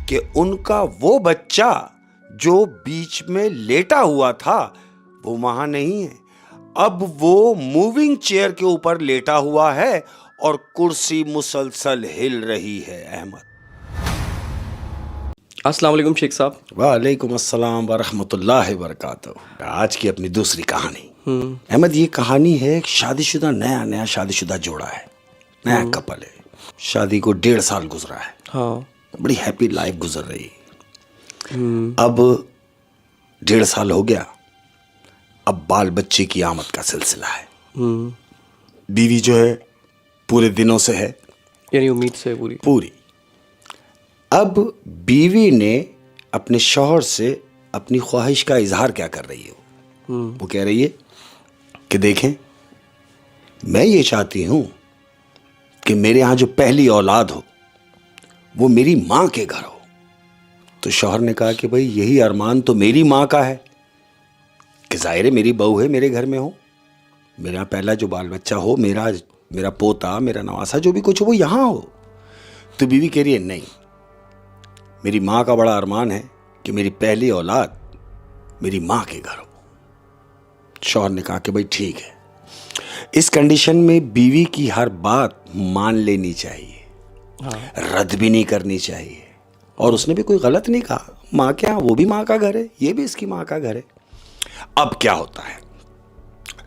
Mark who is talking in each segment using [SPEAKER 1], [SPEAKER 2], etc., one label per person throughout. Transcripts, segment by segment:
[SPEAKER 1] कि उनका वो बच्चा जो बीच में लेटा हुआ था वो वहां नहीं है। अब वो मूविंग चेयर के ऊपर लेटा हुआ है और कुर्सी मुसलसल हिल रही है। अहमद,
[SPEAKER 2] अस्सलाम वालेकुम शेख साहब।
[SPEAKER 1] वालेकुम अस्सलाम वरहमतुल्लाहि वबरकातुहू। आज की अपनी दूसरी कहानी। अहमद, ये कहानी है एक शादीशुदा नया शादीशुदा जोड़ा है, नया कपल है। शादी को 1.5 साल गुजरा है।
[SPEAKER 2] हाँ।
[SPEAKER 1] बड़ी हैप्पी लाइफ गुजर रही। अब 1.5 साल हो गया। अब बाल बच्चे की आमद का सिलसिला है। बीवी जो है पूरे दिनों से है,
[SPEAKER 2] यानी उम्मीद से पूरी।
[SPEAKER 1] अब बीवी ने अपने शौहर से अपनी ख्वाहिश का इजहार क्या कर रही है? वो कह रही है कि देखें, मैं ये चाहती हूं कि मेरे यहां जो पहली औलाद हो वो मेरी मां के घर हो। तो शौहर ने कहा कि भाई यही अरमान तो मेरी मां का है कि जाहिर है मेरी बहू है, मेरे घर में हो, मेरा पहला जो बाल बच्चा हो, मेरा पोता, मेरा नवासा, जो भी कुछ हो वो यहां हो। तो बीवी कह रही है नहीं, मेरी मां का बड़ा अरमान है कि मेरी पहली औलाद मेरी मां के घर हो। शौहर ने कहा कि भाई ठीक है। इस कंडीशन में बीवी की हर बात मान लेनी चाहिए, रद्द भी नहीं करनी चाहिए। और उसने भी कोई गलत नहीं कहा। मां के यहां वो भी मां का घर है, ये भी इसकी मां का घर है। अब क्या होता है,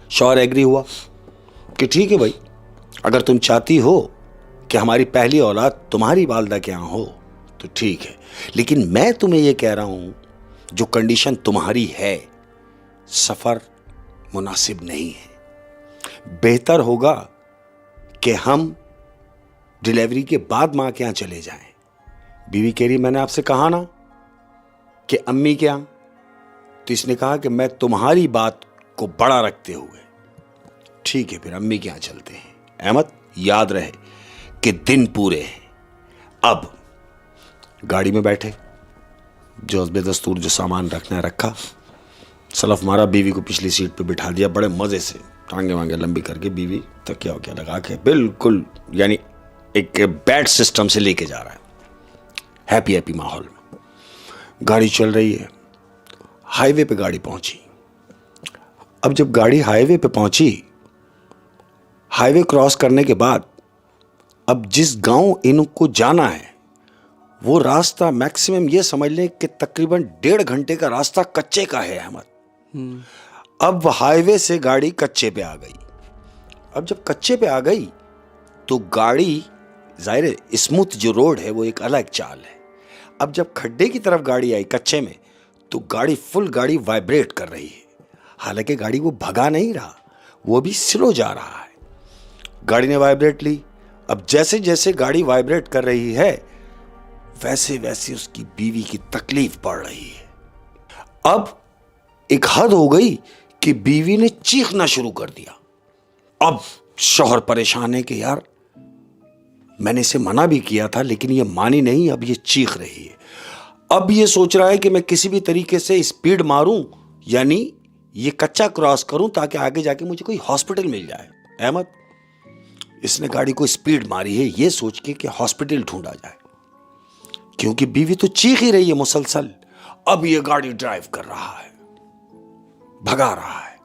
[SPEAKER 1] शौहर एग्री हुआ कि ठीक है भाई, अगर तुम चाहती हो कि हमारी पहली औलाद तुम्हारी वालदा के यहां हो तो ठीक है, लेकिन मैं तुम्हें यह कह रहा हूं जो कंडीशन तुम्हारी है, सफर मुनासिब नहीं है। बेहतर होगा कि हम डिलीवरी के बाद मां के यहां चले जाएं। बीवी कह रही मैंने आपसे कहा ना कि अम्मी के यहां। तो इसने कहा कि मैं तुम्हारी बात को बड़ा रखते हुए ठीक है, फिर अम्मी के यहां चलते हैं। अहमद, याद रहे कि दिन पूरे हैं। अब गाड़ी में बैठे, जो बेदस्तूर जो सामान रखना है रखा, सलफ मारा, बीवी को पिछली सीट पे बिठा दिया। बड़े मजे से टांगे वांगे लंबी करके बीवी तकिया वकिया लगा के बिल्कुल यानी एक बैड सिस्टम से लेके जा रहा है। हैप्पी माहौल में गाड़ी चल रही है। हाईवे पे गाड़ी पहुंची। अब जब गाड़ी हाईवे पे पहुंची, हाईवे क्रॉस करने के बाद अब जिस गांव इनको जाना है वो रास्ता मैक्सिमम ये समझ लें कि तकरीबन 1.5 घंटे का रास्ता कच्चे का है। अहमद, अब हाईवे से गाड़ी कच्चे पे आ गई। अब जब कच्चे पे आ गई तो गाड़ी, जाहिर है स्मूथ जो रोड है वो एक अलग चाल है। अब जब खड्डे की तरफ गाड़ी आई कच्चे में, तो गाड़ी वाइब्रेट कर रही है। हालांकि गाड़ी वो भगा नहीं रहा, वो भी स्लो जा रहा है। गाड़ी ने वाइब्रेट ली। अब जैसे जैसे गाड़ी वाइब्रेट कर रही है वैसे वैसे उसकी बीवी की तकलीफ बढ़ रही है। अब एक हद हो गई कि बीवी ने चीखना शुरू कर दिया। अब शौहर परेशान है कि यार मैंने इसे मना भी किया था लेकिन ये मानी नहीं, अब ये चीख रही है। अब ये सोच रहा है कि मैं किसी भी तरीके से स्पीड मारूं, यानी ये कच्चा क्रॉस करूं ताकि आगे जाके मुझे कोई हॉस्पिटल मिल जाए। अहमद, इसने गाड़ी को स्पीड मारी है ये सोच के कि हॉस्पिटल ढूंढा जाए, क्योंकि बीवी तो चीख ही रही है मुसलसल। अब ये गाड़ी ड्राइव कर रहा है, भगा रहा है।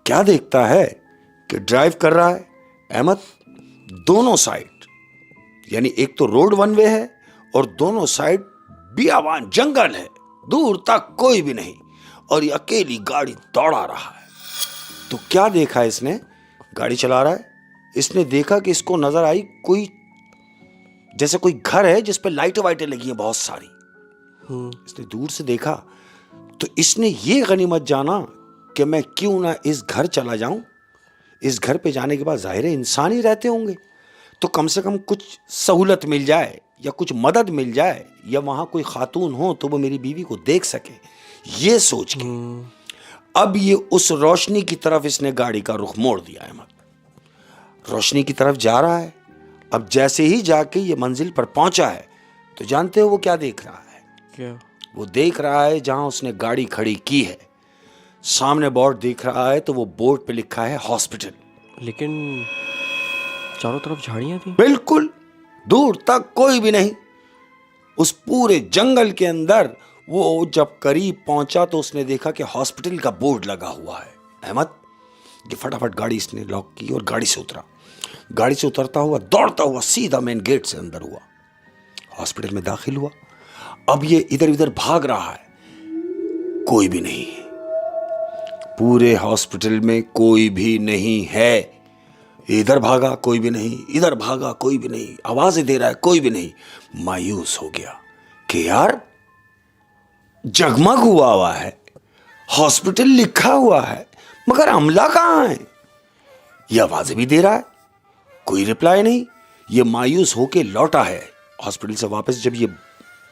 [SPEAKER 1] क्या देखता है कि ड्राइव कर रहा है अहमद, दोनों साइड, यानी एक तो रोड वन वे है और दोनों साइड बियाबान जंगल है, दूर तक कोई भी नहीं, और ये अकेली गाड़ी दौड़ा रहा है। तो क्या देखा इसने, गाड़ी चला रहा है, इसने देखा कि इसको नजर आई कोई, जैसे कोई घर है जिस पे लाइटें वाइटें लगी हैं बहुत सारी। इसने दूर से देखा तो इसने ये गनीमत जाना कि मैं क्यों ना इस घर चला जाऊं। इस घर पे जाने के बाद जाहिर है इंसान ही रहते होंगे, तो कम से कम कुछ सहूलत मिल जाए या कुछ मदद मिल जाए, या वहां कोई खातून हो तो वो मेरी बीवी को देख सके। ये सोच के अब ये उस रोशनी की तरफ इसने गाड़ी का रुख मोड़ दिया है। रोशनी की तरफ जा रहा है। अब जैसे ही जाके ये मंजिल पर पहुंचा है तो जानते हो वो क्या देख रहा है?
[SPEAKER 2] क्या?
[SPEAKER 1] वो देख रहा है जहां उसने गाड़ी खड़ी की है, सामने बोर्ड दिख रहा है, तो वो बोर्ड पे लिखा है हॉस्पिटल।
[SPEAKER 2] लेकिन चारों तरफ झाड़ियां थी।
[SPEAKER 1] बिल्कुल, दूर तक कोई भी नहीं। उस पूरे जंगल के अंदर वो जब करीब पहुंचा तो उसने देखा कि हॉस्पिटल का बोर्ड लगा हुआ है। अहमद, ये फटाफट गाड़ी इसने लॉक की और गाड़ी से उतरा। गाड़ी से उतरता हुआ दौड़ता हुआ सीधा मेन गेट से अंदर हुआ, हॉस्पिटल में दाखिल हुआ। अब ये इधर उधर भाग रहा है, कोई भी नहीं है, पूरे हॉस्पिटल में कोई भी नहीं है। इधर भागा कोई भी नहीं, इधर भागा कोई भी नहीं, आवाजें दे रहा है कोई भी नहीं। मायूस हो गया कि यार जगमग हुआ है, हॉस्पिटल लिखा हुआ है, मगर अमला कहां है? ये आवाजें भी दे रहा है, कोई रिप्लाई नहीं। ये मायूस होके लौटा है हॉस्पिटल से वापस। जब ये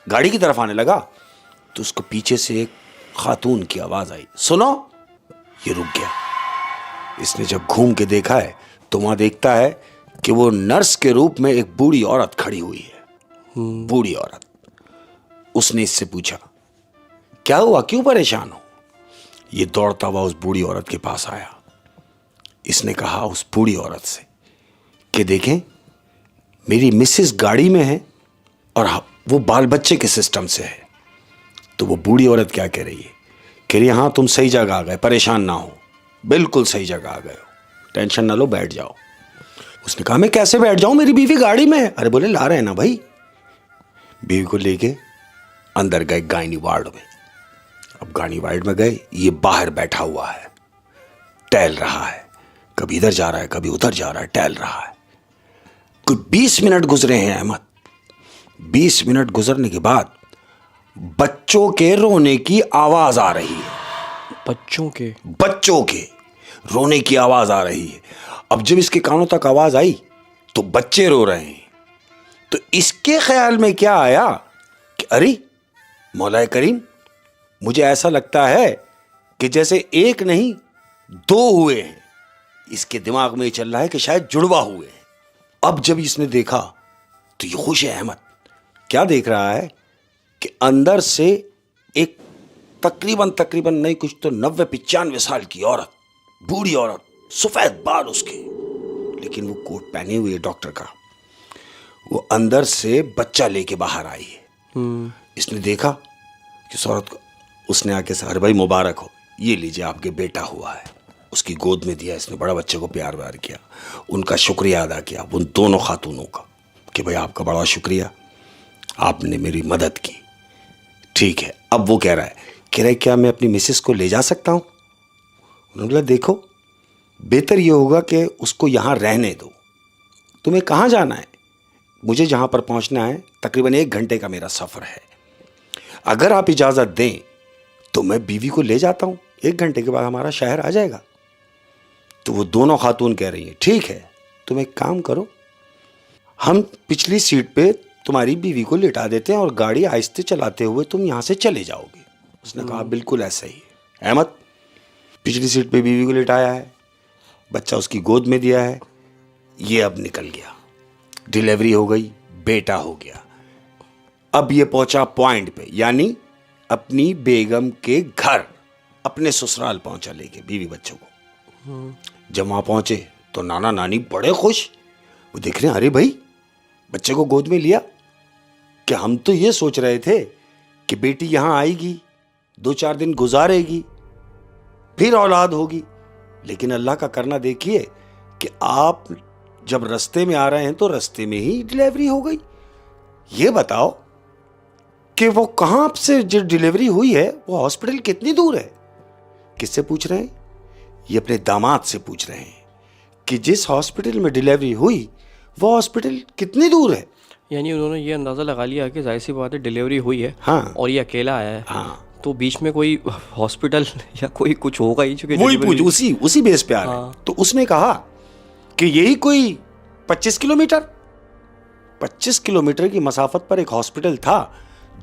[SPEAKER 1] गाड़ी की तरफ आने लगा तो उसको पीछे से एक खातून की आवाज आई, सुनो। ये रुक गया। इसने जब घूम के देखा है तो वहां देखता है कि वो नर्स के रूप में एक बूढ़ी औरत खड़ी हुई है। बूढ़ी औरत। उसने इससे पूछा, क्या हुआ, क्यों परेशान हो? ये दौड़ता हुआ उस बूढ़ी औरत के पास आया। इसने कहा उस बूढ़ी औरत से कि देखें, मेरी मिसेस गाड़ी में है और वो बाल बच्चे के सिस्टम से है। तो वो बूढ़ी औरत क्या कह रही है? कह रही है, हाँ तुम सही जगह आ गए, परेशान ना हो, बिल्कुल सही जगह आ गए हो, टेंशन ना लो, बैठ जाओ। उसने कहा, मैं कैसे बैठ जाऊं, मेरी बीवी गाड़ी में है। अरे बोले, ला रहे हैं ना भाई। बीवी को लेके अंदर गए गायनी वार्ड में। अब गायनी वार्ड में गए, ये बाहर बैठा हुआ है, टहल रहा है, कभी इधर जा रहा है कभी उधर जा रहा है, टहल रहा है। कुछ 20 मिनट गुजरे हैं अहमद। 20 मिनट गुजरने के बाद बच्चों के रोने की आवाज आ रही है। बच्चों के रोने की आवाज आ रही है। अब जब इसके कानों तक आवाज आई तो बच्चे रो रहे हैं। तो इसके ख्याल में क्या आया कि अरे मौलाए करीम, मुझे ऐसा लगता है कि जैसे एक नहीं 2 हुए हैं। इसके दिमाग में ये चल रहा है कि शायद जुड़वा हुए हैं। अब जब इसने देखा तो ये खुश है अहमद। क्या देख रहा है कि अंदर से एक तकरीबन नहीं कुछ तो 90-95 साल की औरत, बूढ़ी औरत, सफेद बाल उसके, लेकिन वो कोट पहने हुए डॉक्टर का, वो अंदर से बच्चा लेके बाहर आई है। इसने देखा कि उस औरत को, उसने आके से, अरे भाई मुबारक हो, ये लीजिए आपके बेटा हुआ है। उसकी गोद में दिया इसने, बड़ा बच्चे को प्यार व्यार किया, उनका शुक्रिया अदा किया उन दोनों खातूनों का कि भाई आपका बड़ा शुक्रिया, आपने मेरी मदद की। ठीक है, अब वो कह रहा है क्या मैं अपनी मिसेस को ले जा सकता हूं? उन्होंने बोला, देखो बेहतर ये होगा कि उसको यहां रहने दो। तुम्हें कहां जाना है? मुझे जहां पर पहुंचना है तकरीबन 1 घंटे का मेरा सफर है। अगर आप इजाजत दें तो मैं बीवी को ले जाता हूं, 1 घंटे के बाद हमारा शहर आ जाएगा। तो वो दोनों खातून कह रही हैं, ठीक है, तुम एक काम करो, हम पिछली सीट पे तुम्हारी बीवी को लिटा देते हैं और गाड़ी आहिस्ते चलाते हुए तुम यहां से चले जाओगे। उसने कहा, बिल्कुल ऐसा ही है। अहमद पिछली सीट पे बीवी को लिटाया है, बच्चा उसकी गोद में दिया है, ये अब निकल गया, डिलीवरी हो गई, बेटा हो गया। अब ये पहुंचा पॉइंट पे, यानी अपनी बेगम के घर, अपने ससुराल पहुंचा लेके बीवी बच्चों को। जब वहां पहुंचे तो नाना नानी बड़े खुश। वो देख रहे हैं, अरे भाई बच्चे को गोद में लिया, कि हम तो ये सोच रहे थे कि बेटी यहां आएगी, 2-4 दिन गुजारेगी, फिर औलाद होगी, लेकिन अल्लाह का करना देखिए कि आप जब रास्ते में आ रहे हैं तो रास्ते में ही डिलीवरी हो गई। ये बताओ कि वो कहां से जो डिलीवरी हुई है वो हॉस्पिटल कितनी दूर है? किससे पूछ रहे हैं? ये अपने दामाद से पूछ रहे हैं कि जिस हॉस्पिटल में डिलीवरी हुई वो हॉस्पिटल कितनी दूर है।
[SPEAKER 2] यानी उन्होंने ये अंदाज़ा लगा लिया कि जाहिर सी बात है डिलीवरी हुई है,
[SPEAKER 1] हाँ,
[SPEAKER 2] और ये अकेला आया है,
[SPEAKER 1] हाँ,
[SPEAKER 2] तो बीच में कोई हॉस्पिटल या कोई कुछ होगा ही, चूंकि
[SPEAKER 1] वही पूछ, उसी बेस पे आ रहे हैं। तो उसने कहा कि यही कोई 25 किलोमीटर की मसाफत पर एक हॉस्पिटल था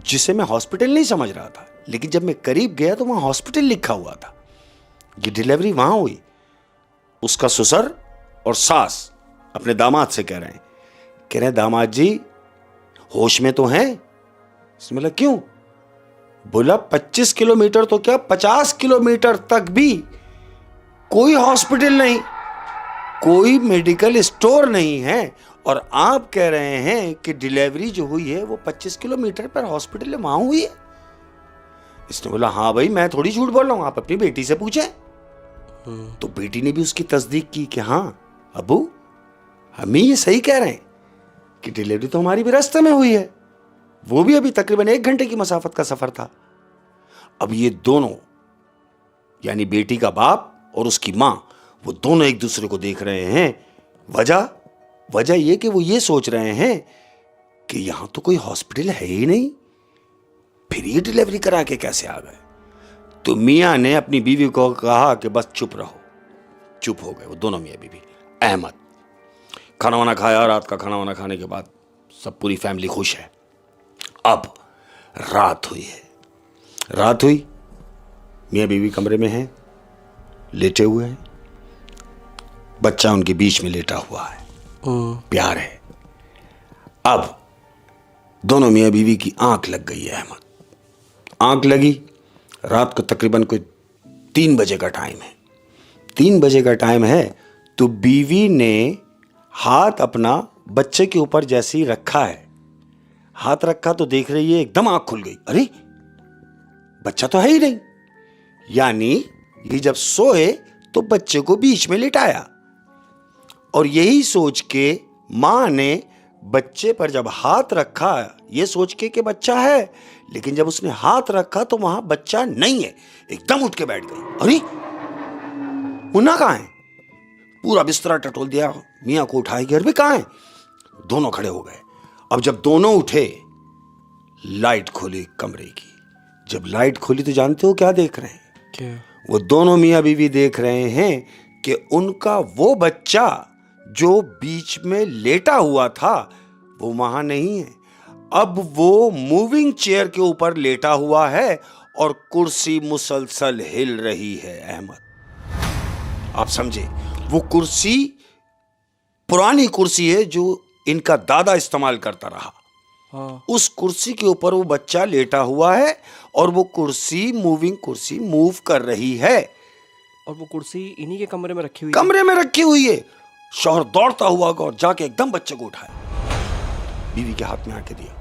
[SPEAKER 1] जिसे मैं हॉस्पिटल नहीं समझ रहा था, लेकिन जब मैं करीब गया तो वहां हॉस्पिटल लिखा हुआ था। ये डिलीवरी वहां हुई। उसका ससुर और सास अपने दामाद से कह रहे हैं दामाद जी होश में तो हैं? इसने बोला, क्यों? बोला 25 किलोमीटर तो क्या 50 किलोमीटर तक भी कोई हॉस्पिटल नहीं। कोई मेडिकल स्टोर नहीं है और आप कह रहे हैं कि डिलीवरी जो हुई है वो 25 किलोमीटर पर हॉस्पिटल है, वहां हुई है। इसने बोला हाँ भाई मैं थोड़ी झूठ बोल रहा हूं, आप अपनी बेटी से पूछें। तो बेटी ने भी उसकी तस्दीक की कि हाँ अबू हम ही ये सही कह रहे हैं कि डिलीवरी तो हमारी भी रास्ते में हुई है, वो भी अभी तकरीबन 1 घंटे की मसाफत का सफर था। अब ये दोनों यानी बेटी का बाप और उसकी मां, वो दोनों एक दूसरे को देख रहे हैं। वजह यह कि वो ये सोच रहे हैं कि यहां तो कोई हॉस्पिटल है ही नहीं, फिर ये डिलीवरी करा के कैसे आ गए। तो मियां ने अपनी बीवी को कहा कि बस चुप रहो। चुप हो गए वो दोनों मियां बीवी। अहमद खाना वाना खाया, रात का खाना वाना खाने के बाद सब पूरी फैमिली खुश है। अब रात हुई, मियां बीवी कमरे में हैं, लेटे हुए हैं, बच्चा उनके बीच में लेटा हुआ है, प्यार है। अब दोनों मियां बीवी की आंख लग गई है। अहमद आंख लगी, रात को तकरीबन कोई 3 बजे का टाइम है। 3 बजे का टाइम है तो बीवी ने हाथ अपना बच्चे के ऊपर जैसे ही रखा है, हाथ रखा तो देख रही है एकदम आंख खुल गई, अरे बच्चा तो है ही नहीं। यानी ये जब सोए तो बच्चे को बीच में लिटाया और यही सोच के मां ने बच्चे पर जब हाथ रखा, ये सोच के कि बच्चा है, लेकिन जब उसने हाथ रखा तो वहां बच्चा नहीं है। एकदम उठ के बैठ गई, अरे मुन्ना कहां है। पूरा बिस्तरा टटोल दिया, मियां को उठाए घर भी कहां है। दोनों खड़े हो गए। अब जब दोनों उठे, लाइट खोली कमरे की। जब लाइट खोली तो जानते हो क्या देख रहे हैं?
[SPEAKER 2] क्या?
[SPEAKER 1] वो दोनों मियां बीवी देख रहे हैं कि उनका वो बच्चा जो बीच में लेटा हुआ था वो वहां नहीं है। अब वो मूविंग चेयर के ऊपर लेटा हुआ है और कुर्सी मुसलसल हिल रही है। अहमद आप समझे, वो कुर्सी पुरानी कुर्सी है जो इनका दादा इस्तेमाल करता रहा।
[SPEAKER 2] हाँ।
[SPEAKER 1] उस कुर्सी के ऊपर वो बच्चा लेटा हुआ है और वो कुर्सी मूविंग कुर्सी मूव कर रही है।
[SPEAKER 2] और वो कुर्सी इन्हीं के कमरे में रखी हुई
[SPEAKER 1] कमरे में रखी हुई है। शौहर दौड़ता हुआ और जाके एकदम बच्चे को उठाया, बीवी के हाथ में आके दिया।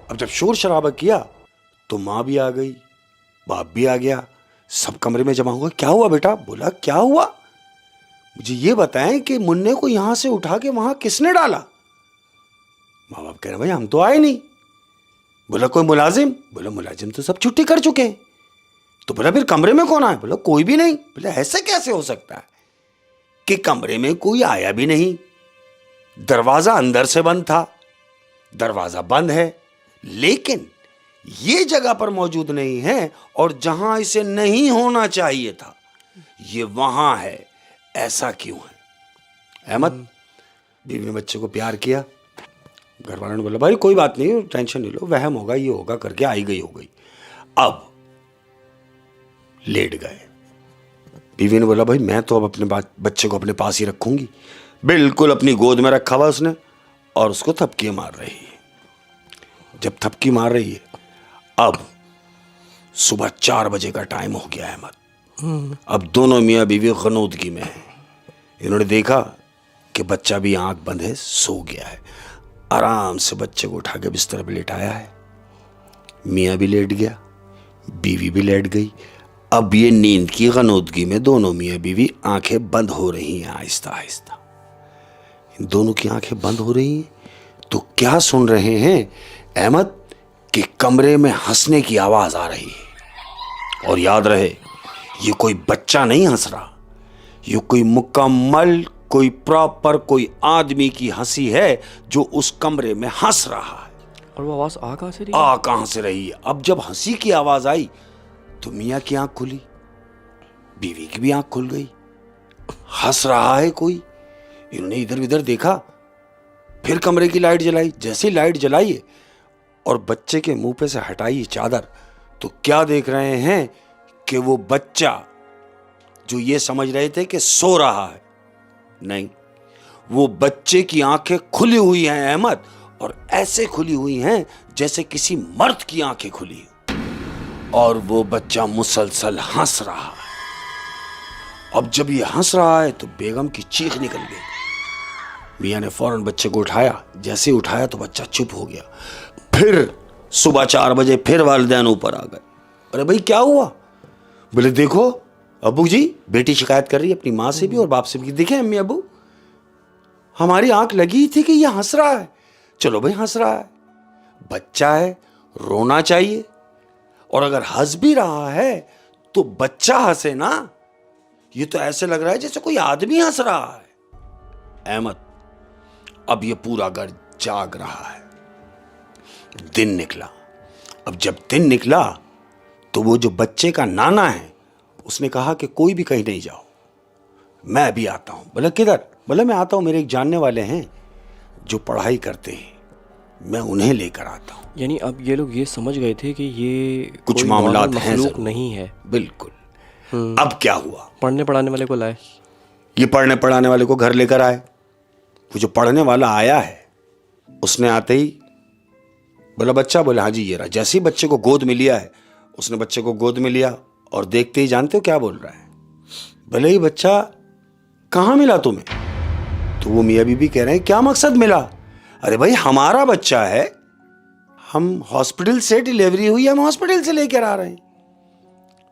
[SPEAKER 1] अब जब शोर शराबा किया तो मां भी आ गई, बाप भी आ गया, सब कमरे में जमा हुआ। क्या हुआ बेटा? बोला क्या हुआ, मुझे ये बताएं कि मुन्ने को यहां से उठा के वहां किसने डाला। माँ बाप कह रहे भाई हम तो आए नहीं। बोला कोई मुलाजिम? बोला मुलाजिम तो सब छुट्टी कर चुके हैं। तो बोला फिर कमरे में कौन आया? बोला कोई भी नहीं। बोला ऐसे कैसे हो सकता है कि कमरे में कोई आया भी नहीं, दरवाजा अंदर से बंद था, दरवाजा बंद है लेकिन ये जगह पर मौजूद नहीं है और जहां इसे नहीं होना चाहिए था ये वहां है, ऐसा क्यों है? अहमद बीवी ने बच्चे को प्यार किया। घर वालों ने बोला भाई कोई बात नहीं, टेंशन नहीं लो, वहम होगा, ये होगा करके आई गई हो गई। अब लेट गए। बीवी ने बोला भाई मैं तो अब अपने बच्चे को अपने पास ही रखूंगी। बिल्कुल अपनी गोद में रखा हुआ उसने और उसको थपकी मार रही है। जब थपकी मार रही है, अब सुबह 4 बजे का टाइम हो गया अहमद। अब दोनों मियाँ बीवी गनूदगी में है। इन्होंने देखा कि बच्चा भी आंख बंद है, सो गया है। आराम से बच्चे को उठा के बिस्तर पर लेटाया है। मियाँ भी लेट गया, बीवी भी लेट गई। अब ये नींद की गनूदगी में दोनों मियाँ बीवी आंखें बंद हो रही हैं आहिस्ता आहिस्ता। इन दोनों की आंखें बंद हो रही हैं तो क्या सुन रहे हैं अहमद कि कमरे में हंसने की आवाज आ रही है। और याद रहे ये कोई बच्चा नहीं हंस रहा, ये कोई मुकम्मल कोई प्रॉपर कोई आदमी की हंसी है जो उस कमरे में हंस रहा है।
[SPEAKER 2] और वो आवाज आ कहां से रही?
[SPEAKER 1] आ कहां से रही है? अब जब हंसी की आवाज आई तो मियाँ की आंख खुली, बीवी की भी आंख खुल गई। हंस रहा है कोई। इन्होंने इधर उधर देखा, फिर कमरे की लाइट जलाई। जैसे लाइट जलाई है और बच्चे के मुंह पे से हटाई चादर तो क्या देख रहे हैं कि वो बच्चा जो ये समझ रहे थे कि सो रहा है, नहीं, वो बच्चे की आंखें खुली हुई हैं अहमद, और ऐसे खुली हुई हैं जैसे किसी मर्द की आंखें खुली, और वो बच्चा मुसलसल हंस रहा है। अब जब ये हंस रहा है तो बेगम की चीख निकल गई। मियाँ ने फौरन बच्चे को उठाया। जैसे ही उठाया तो बच्चा चुप हो गया। फिर सुबह 4 बजे फिर वालिदैन ऊपर आ गए। अरे भाई क्या हुआ? बोले देखो अबू जी, बेटी शिकायत कर रही है अपनी माँ से भी और बाप से भी। देखें अम्मी अबू, हमारी आंख लगी थी कि ये हंस रहा है। चलो भाई हंस रहा है, बच्चा है, रोना चाहिए। और अगर हंस भी रहा है तो बच्चा हंसे ना। ये तो ऐसे लग रहा है जैसे कोई आदमी हंस रहा है। अहमद, अब ये पूरा घर जाग रहा है। दिन निकला। अब जब दिन निकला तो वो जो बच्चे का नाना है उसने कहा कि कोई भी कहीं नहीं जाओ, मैं भी आता हूं। बोला किधर? बोला मैं आता हूं, मेरे एक जानने वाले हैं जो पढ़ाई करते हैं, मैं उन्हें लेकर आता हूं।
[SPEAKER 2] यानी अब ये लोग ये समझ गए थे कि ये
[SPEAKER 1] कुछ
[SPEAKER 2] कोई
[SPEAKER 1] मामलात
[SPEAKER 2] नॉर्मल
[SPEAKER 1] हैं
[SPEAKER 2] मखलूक
[SPEAKER 1] जरूर।
[SPEAKER 2] नहीं है।
[SPEAKER 1] बिल्कुल। अब क्या हुआ?
[SPEAKER 2] पढ़ने पढ़ाने वाले को लाए।
[SPEAKER 1] ये पढ़ने पढ़ाने वाले को घर लेकर आए। वो जो पढ़ने वाला आया है उसने आते ही बोला बच्चा? बोले हाँ जी ये रहा। जैसे ही बच्चे को गोद में लिया है उसने बच्चे को गोद में लिया और देखते ही जानते हो क्या बोल रहा है? भले ही बच्चा कहाँ मिला तुम्हें? तो वो मियाँ बीबी कह रहे हैं क्या मकसद मिला? अरे भाई हमारा बच्चा है, हम हॉस्पिटल से डिलीवरी हुई, हम हॉस्पिटल से लेकर आ रहे हैं।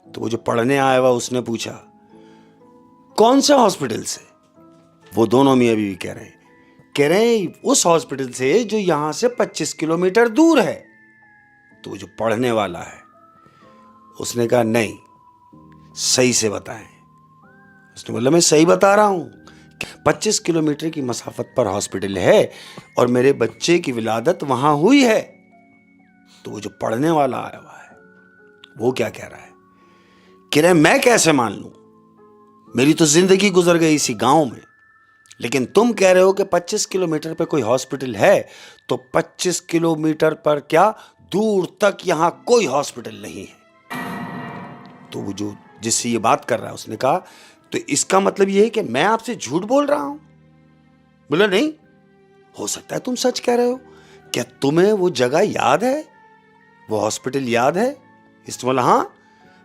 [SPEAKER 1] तो वो जो पढ़ने आया हुआ उसने पूछा कौन से हॉस्पिटल से? वो दोनों मियाँ बीवी कह रहे हैं उस हॉस्पिटल से जो यहां से 25 किलोमीटर दूर है। तो वो जो पढ़ने वाला है उसने कहा नहीं, सही से बताएं। उसने बोला मैं सही बता रहा हूं, 25 किलोमीटर की मसाफत पर हॉस्पिटल है और मेरे बच्चे की विलादत वहां हुई है। तो वो जो पढ़ने वाला आया हुआ है वो क्या कह रहा है? कह रहे मैं कैसे मान लूं, मेरी तो जिंदगी गुजर गई इसी गांव में। लेकिन तुम कह रहे हो कि 25 किलोमीटर पे कोई हॉस्पिटल है, तो 25 किलोमीटर पर क्या दूर तक यहां कोई हॉस्पिटल नहीं है। तो वो जो जिससे ये बात कर रहा है उसने कहा तो इसका मतलब ये है कि मैं आपसे झूठ बोल रहा हूं? बोला नहीं, हो सकता है तुम सच कह रहे हो। क्या तुम्हें वो जगह याद है, वो हॉस्पिटल याद है? इसने बोला हाँ,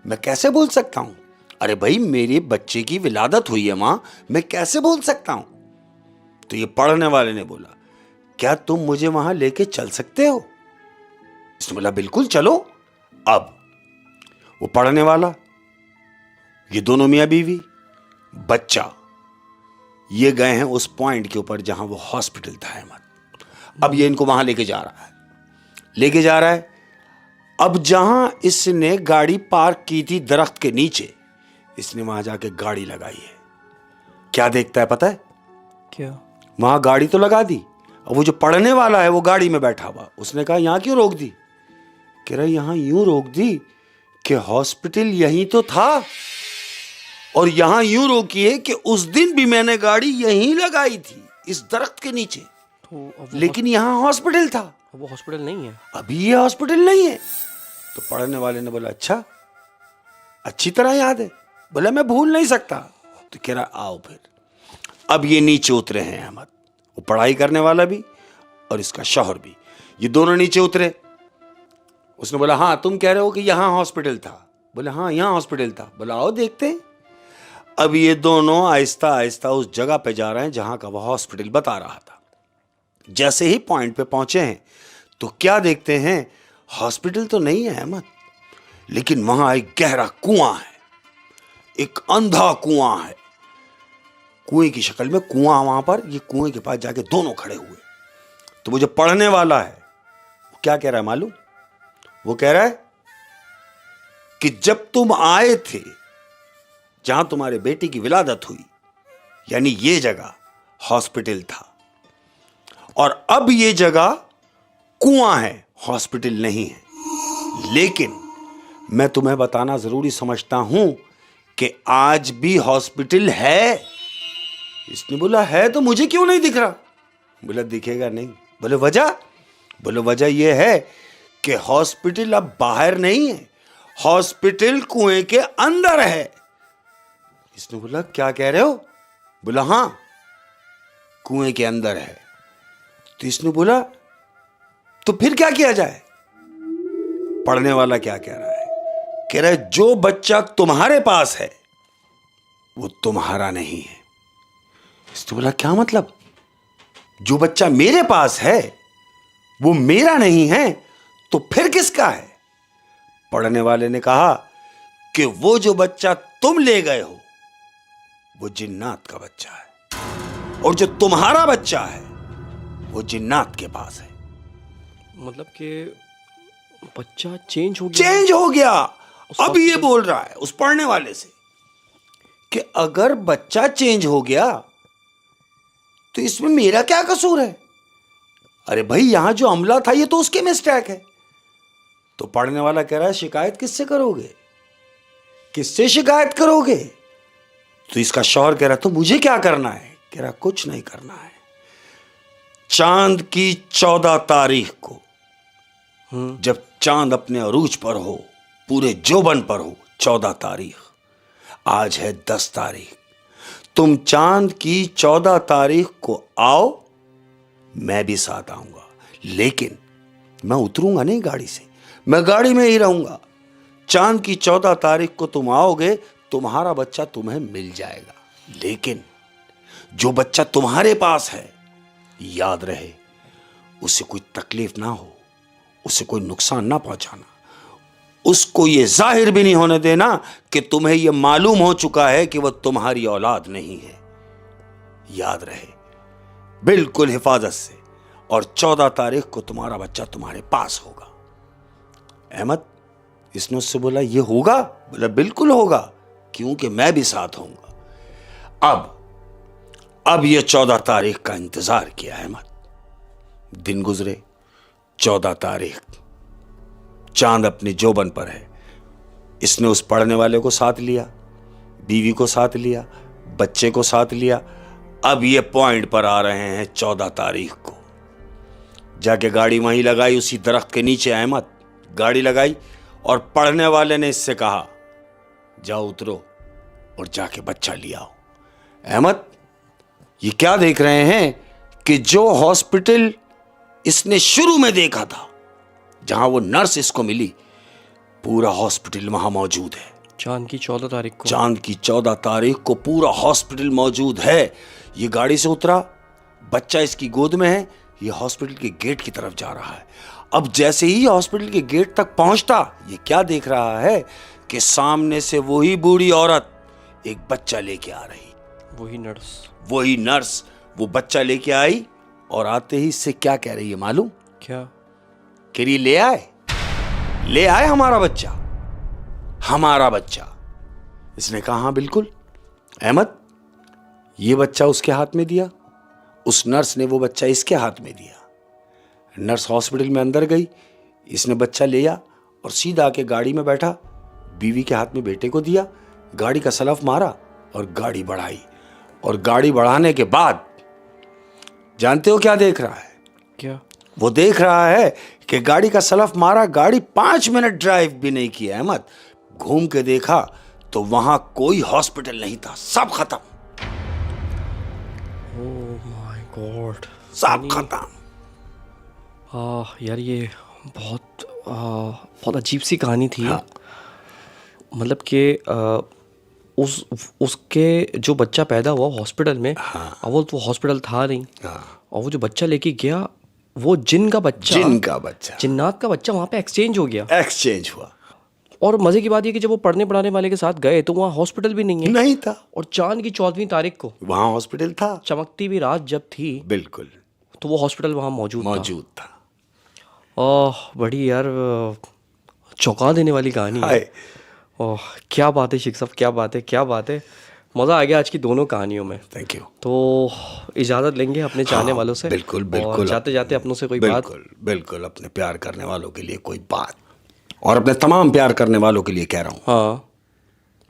[SPEAKER 1] मैं कैसे भूल सकता हूं? अरे भाई मेरे बच्चे की विलादत हुई है वहां, मैं कैसे भूल सकता हूं? तो ये पढ़ने वाले ने बोला क्या तुम मुझे वहां लेके चल सकते हो? इसने बोला बिल्कुल चलो। अब वो पढ़ने वाला, ये दोनों मियां बीवी, बच्चा, ये गए हैं उस पॉइंट के ऊपर जहां वो हॉस्पिटल था अहमद। अब ये इनको वहां लेके जा रहा है। अब जहां इसने गाड़ी पार्क की थी दरख्त के नीचे, इसने वहां जाके गाड़ी लगाई है। क्या देखता है पता है?
[SPEAKER 2] क्या?
[SPEAKER 1] वहां गाड़ी तो लगा दी, अब वो जो पढ़ने वाला है वो गाड़ी में बैठा हुआ। उसने कहा यहां क्यों रोक दी? कह रहा यहां यूं रोक दी कि हॉस्पिटल यहीं तो था, और यहां यूं रोकी है कि उस दिन भी मैंने गाड़ी यहीं लगाई थी इस दरख्त के नीचे,
[SPEAKER 2] तो
[SPEAKER 1] लेकिन यहां हॉस्पिटल था,
[SPEAKER 2] वो हॉस्पिटल नहीं है।
[SPEAKER 1] अभी ये हॉस्पिटल नहीं है। तो पढ़ने वाले ने बोला अच्छा, अच्छी तरह याद है। बोला मैं भूल नहीं सकता। तो कह रहा आओ फिर। अब ये नीचे उतरे हैं अहमद, वो पढ़ाई करने वाला भी और इसका शौहर भी, ये दोनों नीचे उतरे। उसने बोला हाँ तुम कह रहे हो कि यहां हॉस्पिटल था? बोले हाँ यहां हॉस्पिटल था। बोला आओ देखते हैं। अब ये दोनों आहिस्ता आहिस्ता उस जगह पे जा रहे हैं जहां का वह हॉस्पिटल बता रहा था। जैसे ही पॉइंट पे पहुंचे हैं तो क्या देखते हैं, हॉस्पिटल तो नहीं है अहमद, लेकिन वहां एक गहरा कुआं है, एक अंधा कुआं है, कुएं की शक्ल में कुआं वहां पर। ये कुएं के पास जाके दोनों खड़े हुए। तो वो जो पढ़ने वाला है वो क्या कह रहा है मालूम? वो कह रहा है कि जब तुम आए थे जहां तुम्हारे बेटी की विलादत हुई, यानी ये जगह हॉस्पिटल था, और अब ये जगह कुआं है, हॉस्पिटल नहीं है। लेकिन मैं तुम्हें बताना जरूरी समझता हूं कि आज भी हॉस्पिटल है। इसने बोला है तो मुझे क्यों नहीं दिख रहा? बोला दिखेगा नहीं। बोले वजह? बोले वजह यह है कि हॉस्पिटल अब बाहर नहीं है, हॉस्पिटल कुएं के अंदर है। इसने बोला क्या कह रहे हो? बोला हां कुएं के अंदर है। तो इसने बोला तो फिर क्या किया जाए? पढ़ने वाला क्या कह रहा है? कह रहा है जो बच्चा तुम्हारे पास है वो तुम्हारा नहीं है। इसने बोला क्या मतलब? जो बच्चा मेरे पास है वो मेरा नहीं है तो फिर किसका है? पढ़ने वाले ने कहा कि वो जो बच्चा तुम ले गए हो वो जिन्नात का बच्चा है, और जो तुम्हारा बच्चा है वो जिन्नात के पास है।
[SPEAKER 2] मतलब कि बच्चा चेंज हो गया।
[SPEAKER 1] चेंज हो गया। अब ये बोल रहा है उस पढ़ने वाले से कि अगर बच्चा चेंज हो गया तो इसमें मेरा क्या कसूर है? अरे भाई यहां जो अमला था ये तो उसके मिस्टेक है। तो पढ़ने वाला कह रहा है शिकायत किससे करोगे? किससे शिकायत करोगे? तो इसका शौहर कह रहा तो मुझे क्या करना है? कह रहा कुछ नहीं करना है। चांद की 14 तारीख को जब चांद अपने अरूज पर हो, पूरे जोबन पर हो, 14 तारीख, आज है 10 तारीख, तुम चांद की 14 तारीख को आओ, मैं भी साथ आऊंगा, लेकिन मैं उतरूंगा नहीं गाड़ी से, मैं गाड़ी में ही रहूंगा। चांद की 14 तारीख को तुम आओगे, तुम्हारा बच्चा तुम्हें मिल जाएगा, लेकिन जो बच्चा तुम्हारे पास है याद रहे उसे कोई तकलीफ ना हो, उसे कोई नुकसान ना पहुंचाना, उसको ये जाहिर भी नहीं होने देना कि तुम्हें यह मालूम हो चुका है कि वह तुम्हारी औलाद नहीं है। याद रहे बिल्कुल हिफाजत से, और 14 तारीख को तुम्हारा बच्चा तुम्हारे पास होगा। अहमद, इसने उससे बोला ये होगा? बोला बिल्कुल होगा, क्योंकि मैं भी साथ होऊंगा। अब ये 14 तारीख का इंतजार किया अहमद। दिन गुजरे, 14 तारीख, चांद अपने जोबन पर है। इसने उस पढ़ने वाले को साथ लिया, बीवी को साथ लिया, बच्चे को साथ लिया। अब ये पॉइंट पर आ रहे हैं 14 तारीख को। जाके गाड़ी वहीं लगाई उसी दरख्त के नीचे। अहमद गाड़ी लगाई और पढ़ने वाले ने इससे कहा जाओ उतरो और जाके बच्चा लिया आओ। अहमद ये क्या देख रहे हैं कि जो हॉस्पिटल इसने शुरू में देखा था, जहां वो नर्स इसको मिली, पूरा हॉस्पिटल वहां मौजूद है।
[SPEAKER 2] चांद की 14 तारीख को,
[SPEAKER 1] चांद की 14 तारीख को पूरा हॉस्पिटल मौजूद है। ये गाड़ी से उतरा, बच्चा इसकी गोद में है, ये हॉस्पिटल के गेट की तरफ जा रहा है। अब जैसे ही हॉस्पिटल के गेट तक पहुंचता, ये क्या देख रहा है कि सामने से वही बूढ़ी औरत एक बच्चा लेके आ रही। वही नर्स वो बच्चा लेके आई, और आते ही इससे क्या कह रही है मालूम?
[SPEAKER 2] क्या?
[SPEAKER 1] कह रही ले आए हमारा बच्चा, हमारा बच्चा। इसने कहा हाँ बिल्कुल। अहमद ये बच्चा उसके हाथ में दिया, उस नर्स ने वो बच्चा इसके हाथ में दिया। नर्स हॉस्पिटल में अंदर गई, इसने बच्चा लिया और सीधा आके गाड़ी में बैठा, बीवी के हाथ में बेटे को दिया, गाड़ी का सलफ मारा और गाड़ी बढ़ाई। और गाड़ी बढ़ाने के बाद जानते हो क्या देख रहा है?
[SPEAKER 2] क्या?
[SPEAKER 1] वो देख रहा है कि गाड़ी का सलफ मारा, गाड़ी 5 मिनट ड्राइव भी नहीं की अहमद, घूम के देखा तो वहां कोई हॉस्पिटल नहीं था, सब खत्म।
[SPEAKER 2] ओह माय गॉड,
[SPEAKER 1] सब खत्म।
[SPEAKER 2] यार ये बहुत अजीब सी कहानी थी।
[SPEAKER 1] हाँ।
[SPEAKER 2] मतलब कि उसके जो बच्चा पैदा हुआ हॉस्पिटल में,
[SPEAKER 1] हाँ।
[SPEAKER 2] अव्वल तो हॉस्पिटल था नहीं,
[SPEAKER 1] हाँ।
[SPEAKER 2] और वो जो बच्चा लेके गया वो जिन का बच्चा, जिन्नात का बच्चा वहाँ पे एक्सचेंज हो गया।
[SPEAKER 1] एक्सचेंज हुआ।
[SPEAKER 2] और मजे की बात ये कि जब वो पढ़ने पढ़ाने वाले के साथ गए तो वहाँ हॉस्पिटल भी नहीं है,
[SPEAKER 1] नहीं था।
[SPEAKER 2] और चांद की 14वीं तारीख को
[SPEAKER 1] वहाँ हॉस्पिटल था,
[SPEAKER 2] चमकती हुई रात जब थी,
[SPEAKER 1] बिल्कुल,
[SPEAKER 2] तो वो हॉस्पिटल वहाँ मौजूद
[SPEAKER 1] था।
[SPEAKER 2] बड़ी यार चौंका देने वाली कहानी है। ओह क्या बात है शेख साहब, क्या बात है। मज़ा आ गया आज की दोनों कहानियों में।
[SPEAKER 1] Thank you.
[SPEAKER 2] तो इजाज़त लेंगे अपने चाहने वालों से।
[SPEAKER 1] बिल्कुल
[SPEAKER 2] और जाते जाते अपनों से कोई बात।
[SPEAKER 1] बिल्कुल अपने प्यार करने वालों के लिए कोई बात, और अपने तमाम प्यार करने वालों के लिए कह रहा हूँ
[SPEAKER 2] हाँ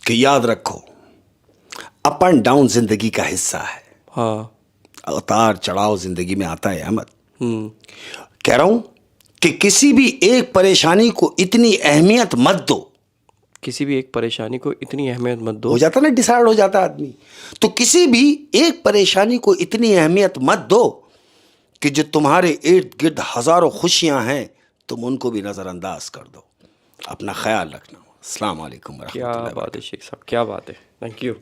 [SPEAKER 1] कि याद रखो अप एंड डाउन जिंदगी का हिस्सा है।
[SPEAKER 2] हाँ,
[SPEAKER 1] उतार चढ़ाव जिंदगी में आता है अहमद। कह रहा हूं कि किसी भी एक परेशानी को इतनी अहमियत मत दो,
[SPEAKER 2] किसी भी एक परेशानी को इतनी अहमियत मत दो।
[SPEAKER 1] हो जाता ना, डिसाइड हो जाता आदमी। तो किसी भी एक परेशानी को इतनी अहमियत मत दो कि जो तुम्हारे इर्द गिर्द हजारों खुशियां हैं तुम उनको भी नजरअंदाज कर दो। अपना ख्याल रखना। अस्सलाम वालेकुम।
[SPEAKER 2] क्या बात है शेख साहब, क्या बात है। Thank you.